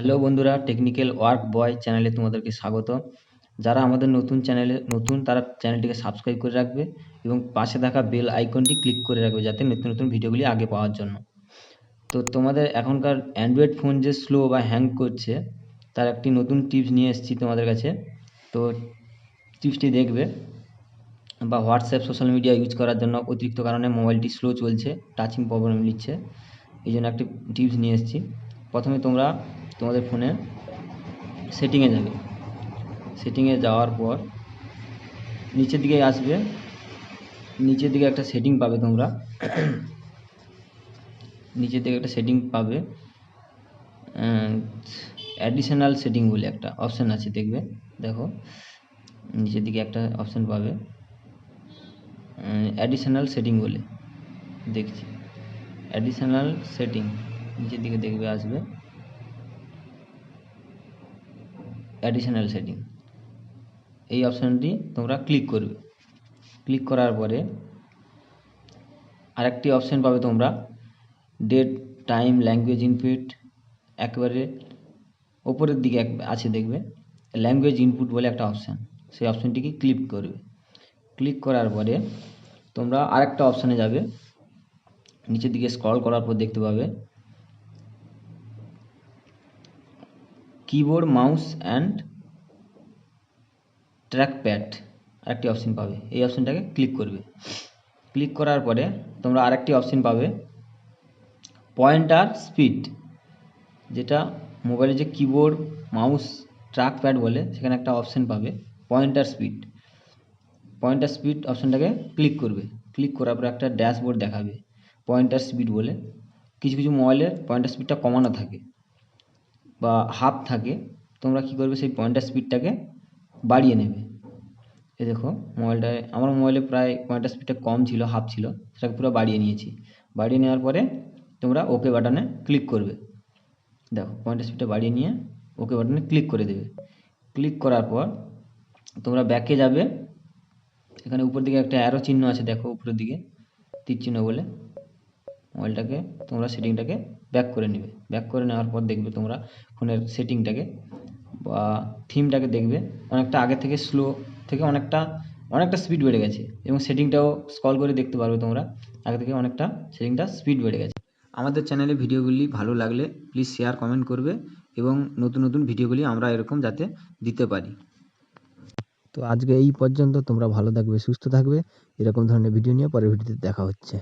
Hello বন্ধুরা, technical work বয় চ্যানেলে তোমাদেরকে স্বাগত। যারা আমাদের নতুন চ্যানেলে নতুন তারা চ্যানেলটিকে সাবস্ক্রাইব করে রাখবে এবং পাশে থাকা বেল আইকনটি ক্লিক করে রাখবে যাতে নতুন নতুন ভিডিওগুলি আগে পাওয়ার জন্য। তো তোমাদের এখনকার অ্যান্ড্রয়েড ফোন যে স্লো বা হ্যাং করছে তার একটি নতুন টিপস নিয়ে এসেছি তোমাদের কাছে। তো টিপসটি দেখবে। বা হোয়াটসঅ্যাপ সোশ্যাল মিডিয়া ইউজ করার জন্য অতিরিক্ত কারণে মোবাইলটি স্লো চলছে, টাচিং প্রবলেম নিচ্ছে, এই জন্য একটি টিপস নিয়ে এসেছি। প্রথমে তোমরা তোমাদের ফোনে সেটিংয়ে যাবে। সেটিংয়ে যাওয়ার পর নিচের দিকে আসবে, নিচের দিকে একটা সেটিং পাবে তোমরা। নিচের দিকে একটা সেটিং পাবে, অ্যাডিশনাল সেটিং বলে একটা অপশান আছে, দেখবে। দেখো নিচের দিকে একটা অপশান পাবে অ্যাডিশনাল সেটিং বলে, দেখছি অ্যাডিশনাল সেটিং, নিচের দিকে দেখবে আসবে অ্যাডিশনাল সেটিং। এই অপশানটি তোমরা ক্লিক করবে। ক্লিক করার পরে আরেকটি অপশান পাবে তোমরা, ডেট, টাইম, ল্যাঙ্গুয়েজ ইনপুট, একেবারে ওপরের দিকে আছে, দেখবে ল্যাঙ্গুয়েজ ইনপুট বলে একটা অপশান। সেই অপশানটিকে ক্লিক করবে। ক্লিক করার পরে তোমরা আরেকটা অপশানে যাবে, নিচের দিকে স্ক্রল করার পর দেখতে পাবে কিবোর্ড, মাউস অ্যান্ড ট্র্যাকপ্যাড আরেকটি অপশান পাবে। এই অপশানটাকে ক্লিক করবে। ক্লিক করার পরে তোমরা আরেকটি অপশান পাবে পয়েন্টার স্পিড, যেটা মোবাইলে যে কিবোর্ড, মাউস, ট্র্যাকপ্যাড বলে সেখানে একটা অপশান পাবে পয়েন্টার স্পিড। পয়েন্টার স্পিড অপশানটাকে ক্লিক করবে। ক্লিক করার পরে একটা ড্যাশবোর্ড দেখাবে পয়েন্টার স্পিড বলে। কিছু কিছু মোবাইলে পয়েন্টার স্পিডটা কমানো থাকে বা হাফ থাকে, তোমরা কী করবে সেই পয়েন্টার স্পিডটাকে বাড়িয়ে নেবে। এই দেখো মোবাইলটায়, আমার মোবাইলে প্রায় পয়েন্টার স্পিডটা কম ছিল, হাফ ছিল, সেটাকে পুরো বাড়িয়ে নিয়েছি। বাড়িয়ে নেওয়ার পরে তোমরা ওকে বাটনে ক্লিক করবে। দেখো পয়েন্টার স্পিডটা বাড়িয়ে নিয়ে ওকে বাটনে ক্লিক করে দেবে। ক্লিক করার পর তোমরা ব্যাকে যাবে। এখানে উপর দিকে একটা অ্যারো চিহ্ন আছে, দেখো উপরের দিকে তীর চিহ্ন বলে। মোবাইলটাকে তোমরা সেটিংটাকে ব্যাক করে নেবে। ব্যাক করে নেওয়ার পর দেখবে তোমরা ফোনের সেটিংটাকে বা থিমটাকে দেখবে অনেকটা আগে থেকে স্লো থেকে অনেকটা স্পিড বেড়ে গেছে, এবং সেটিংটাও স্ক্রল করে দেখতে পারবে তোমরা আগে থেকে অনেকটা সেটিংটা স্পিড বেড়ে গেছে। আমাদের চ্যানেলে ভিডিওগুলি ভালো লাগলে প্লিজ শেয়ার, কমেন্ট করবে এবং নতুন নতুন ভিডিওগুলি আমরা এরকম যাতে দিতে পারি। তো আজকে এই পর্যন্ত। তোমরা ভালো থাকবে, সুস্থ থাকবে। এরকম ধরনের ভিডিও নিয়ে পরের ভিডিওতে দেখা হচ্ছে।